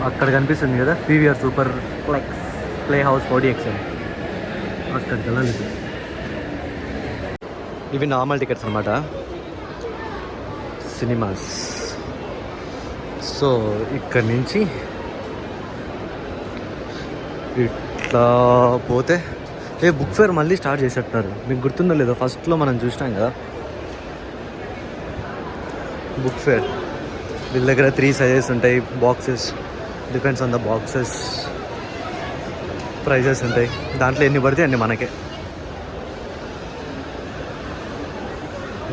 అక్కడ కనిపిస్తుంది కదా PVR superplex playhouse 40X అని, అక్కడికి వెళ్ళాలి. ఇవి నార్మల్ టికెట్స్ అనమాట, సినిమాస్. సో ఇక్కడ నుంచి ఇట్లా పోతే బుక్ ఫేర్ మళ్ళీ స్టార్ట్ చేసేట్టున్నారు. మీకు గుర్తుందో లేదో, ఫస్ట్లో మనం చూసినాం కదా బుక్ ఫేర్. వీళ్ళ దగ్గర 3 సైజెస్ ఉంటాయి, boxes depends on the boxes prices ఉంటాయి. దాంట్లో ఎన్ని పడితే అన్ని మనకే.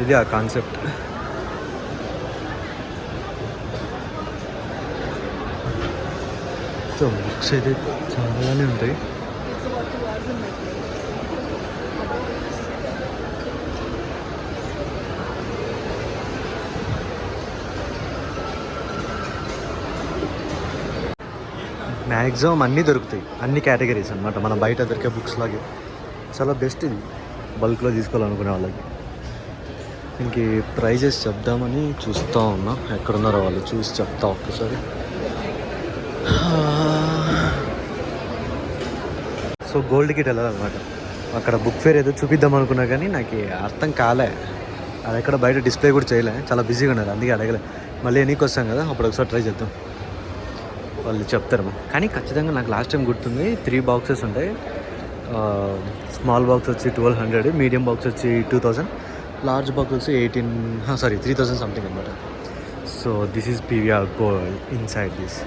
ఇది ఆ కాన్సెప్ట్. సో బుక్స్ అయితే చాలానే ఉంటాయి. మ్యాక్సిమం అన్నీ దొరుకుతాయి, అన్ని కేటగిరీస్ అనమాట. మన బయట దొరికే బుక్స్ లాగే చాలా బెస్ట్ ఇది బల్క్లో తీసుకోవాలనుకునే వాళ్ళకి. ఇంక ప్రైజెస్ చెప్దామని చూస్తూ ఉన్నా, ఎక్కడున్నారో వాళ్ళు చూసి చెప్తా ఒక్కసారి. సో గోల్డ్ టికెట్ వెళ్ళాలన్నమాట. అక్కడ బుక్ ఫేర్ ఏదో చూపిద్దాం అనుకున్నా కానీ నాకు అర్థం కాలే, అది ఎక్కడ బయట డిస్ప్లే కూడా చేయలే, చాలా బిజీగా ఉన్నారు, అందుకే అడగలే. మళ్ళీ ఎన్నికి వస్తాం కదా, అప్పుడు ఒకసారి ట్రై చేద్దాం, వాళ్ళు చెప్తారు. కానీ ఖచ్చితంగా నాకు లాస్ట్ టైం గుర్తుంది 3 బాక్సెస్ ఉంటాయి. స్మాల్ బాక్స్ వచ్చి 1200, మీడియం బాక్స్ వచ్చి 2000, లార్జ్ బాక్స్ వచ్చి 3000 సంథింగ్ అనమాట. So this is PVR gold inside this.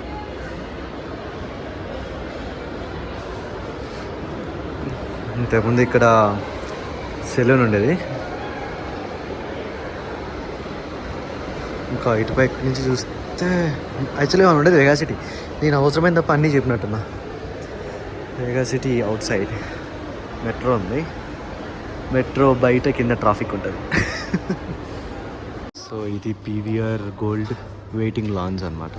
ఇంతకుముందు ఇక్కడ సెలూన్ ఉండేది. ఇంకా ఇటుపై నుంచి చూస్తే యాక్చువల్గా ఏమైనా ఉండేది వెగా సిటీ. నేను అవసరమైన తప్ప అన్నీ చెప్పినట్టున్నా. Vega city outside metro ఉంది, మెట్రో బయట కింద ట్రాఫిక్ ఉంటుంది. సో ఇది పీవీఆర్ గోల్డ్ వెయిటింగ్ లాంజ్ అనమాట.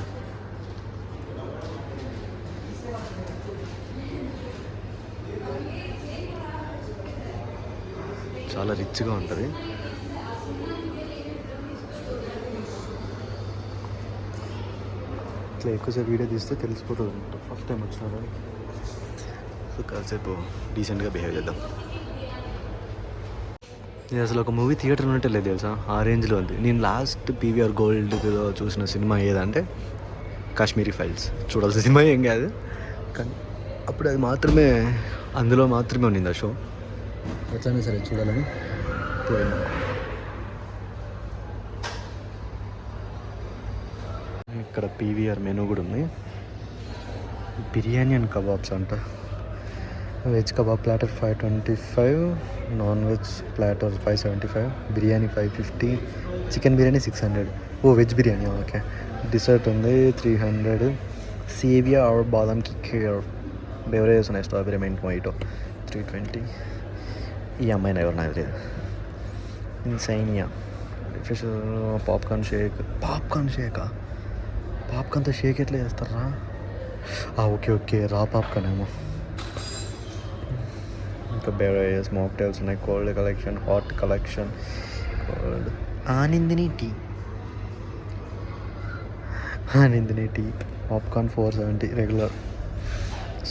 చాలా రిచ్గా ఉంటుంది. ఇట్లా ఎక్కువసేపు వీడియో తీస్తే తెలిసిపోతుంది అనమాట ఫస్ట్ టైం వచ్చినా కానీ. సో కాసేపు డీసెంట్గా బిహేవ్ చేద్దాం. నేను అసలు ఒక మూవీ థియేటర్ ఉన్నట్టే లేదు తెలుసా, ఆ రేంజ్లో ఉంది. నేను లాస్ట్ పీవీఆర్ గోల్డ్లో చూసిన సినిమా ఏదంటే కాశ్మీరీ ఫైల్స్. చూడాల్సిన సినిమా ఏం కాదు, కానీ అప్పుడు అది మాత్రమే, అందులో మాత్రమే ఉన్నింది ఆ షో. ఎట్లయినా సరే చూడాలని పోయినా. ఇక్కడ పీవీఆర్ మెనూ కూడా ఉంది. బిర్యానీ అండ్ కబాబ్స్ అంట. Veg kebab platter 525, non veg platter 575, biryani 550, chicken biryani 600. ఓ వెజ్ బిర్యానీ, ఓకే. డిసర్ట్ ఉంది 300, సేవియా ఆర్ బాదం కి కేర్. బెవరేజెస్ ఉన్నాయి, స్ట్రాబెరీ మెంట్ మొయిటో 320. ఈ అమ్మాయిని ఎవరు నాకు లేదు. ఇన్సైనియా ఫిష్, పాప్కార్న్ షేకా. పాప్కార్న్తో షేక్ ఎట్లా చేస్తారా? ఓకే రా పాప్కార్న్ ఏమో. ఇంకా బెవరేజెస్ మాక్టైల్స్ ఉన్నాయి, cold collection, hot collection, cold Anandini tea, popcorn 470 regular,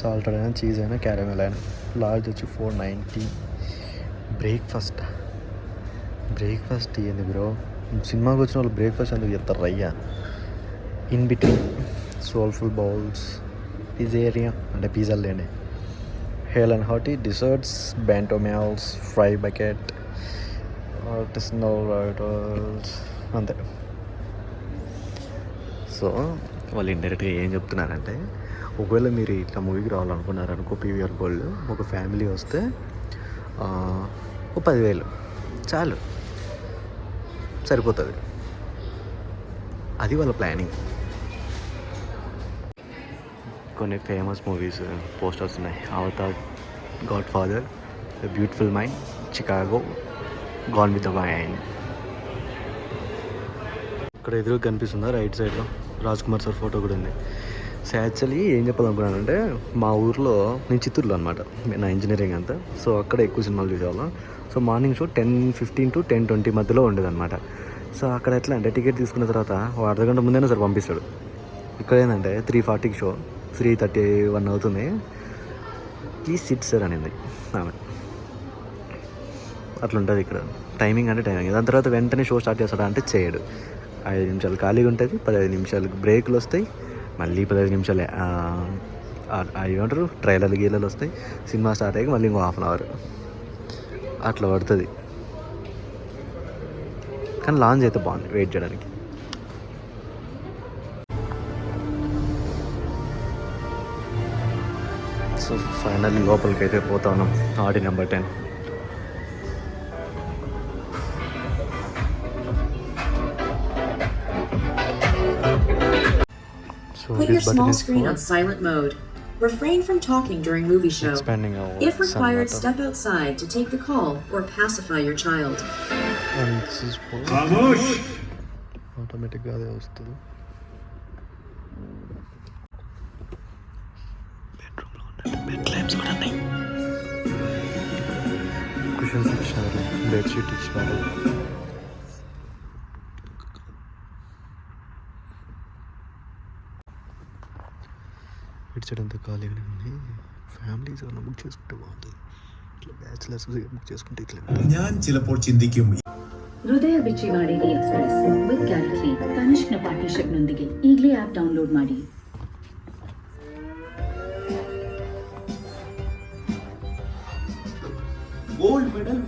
salted అయినా, చీజ్ అయినా, క్యారమెల్ అయినా. లార్జ్ వచ్చి 490. బ్రేక్ఫాస్ట్ ఏంది బ్రో, సినిమాకి వచ్చిన వాళ్ళు బ్రేక్ఫాస్ట్ ఎందుకు చెప్తారు రయ్యా? In between soulful bowls, pizzeria అంటే పిజ్జాలు లేండి, hale and hearty, desserts, bento meals, fry bucket, artisanal writers, అంతే. సో వాళ్ళు ఇండైరెక్ట్గా ఏం చెప్తున్నారంటే, ఒకవేళ మీరు ఇట్లా మూవీకి రావాలనుకున్నారనుకో పీవీఆర్ గోల్డ్, ఒక ఫ్యామిలీ వస్తే 10,000 చాలు, సరిపోతుంది. అది వాళ్ళ ప్లానింగ్. కొన్ని ఫేమస్ మూవీస్ పోస్టర్స్ ఉన్నాయి. Avatar, Godfather, the Beautiful Mind, Chicago, Gone with the Wind. ఇక్కడ ఎదురుగా కనిపిస్తుందా రైట్ సైడ్లో రాజ్ కుమార్ సార్ ఫోటో కూడా ఉంది. సో యాక్చువల్లీ ఏం చెప్పాలనుకున్నానంటే, మా ఊర్లో, నేను చిత్తూరులో అనమాట నా ఇంజనీరింగ్ అంతా. సో అక్కడ ఎక్కువ సినిమాలు చూసేవాళ్ళం. సో మార్నింగ్ షో 10:15 to 10:20 మధ్యలో ఉండేదన్నమాట. సో అక్కడ ఎట్లా అంటే టికెట్ తీసుకున్న తర్వాత అర్ధగంట ముందైనా సరే పంపిస్తాడు. ఇక్కడ ఏంటంటే 3:40కి షో, 3:31 అవుతుంది. ప్లీజ్ సిట్ సార్ అనింది ఆమె. అట్లుంటుంది ఇక్కడ టైమింగ్ అంటే టైమింగ్. దాని తర్వాత వెంటనే షో స్టార్ట్ చేస్తాడా అంటే చేయడు. 5 నిమిషాలు ఖాళీగా ఉంటుంది, 15 నిమిషాలు బ్రేకులు వస్తాయి, మళ్ళీ 15 నిమిషాలు ఏమంటారు ట్రైలర్లు గీలలు వస్తాయి, సినిమా స్టార్ట్ అయ్యాక మళ్ళీ ఇంకో హాఫ్ అన్ అవర్ అట్లా పడుతుంది. కానీ లాంచ్ అయితే బాగుంది వెయిట్ చేయడానికి. సో ఫైనల్లీ లోపలికి అయితే పోతా ఉన్నాం. ఆడి number 10. Put your small screen on silent mode. Refrain from talking during movie show. If required, step outside to take the call or pacify your child. And this is for automatic గా అదే వస్తుంది. బెడ్రూమ్లో ఉన్నట్టు bed lamps కూడా ఉన్నాయి. Cushions ఇచ్చినారు, bedsheet ఇచ్చినారు. ఇచ్చడంతా ఖాళీగానే ఉంది. ఫ్యామిలీస్ ఏమైనా బుక్ చేసుకుంటే బాగుంటుంది. ఇట్లా బ్యాచిలర్స్ బుక్ చేసుకుంటే ఇట్లా ഞാൻ ചിലപ്പോൾ ചിന്തിക്കും ಹೃದಯ ಬಿಚ್ಚಿವಾಡಿಗೆ ಎಕ್ಸ್ಪ್ರೆಸ್ ವಿತ್ ಕ್ಯಾಲಿಕ್ಲಿ ಕನಿಷ್ಠ ಪಾರ್ಟ್ನರ್ಶಿಪ್ನೊಂದಿಗೆ ಈಗಲೇ ಆ್ಯಪ್ ಡೌನ್ಲೋಡ್ ಮಾಡಿ. Gold medal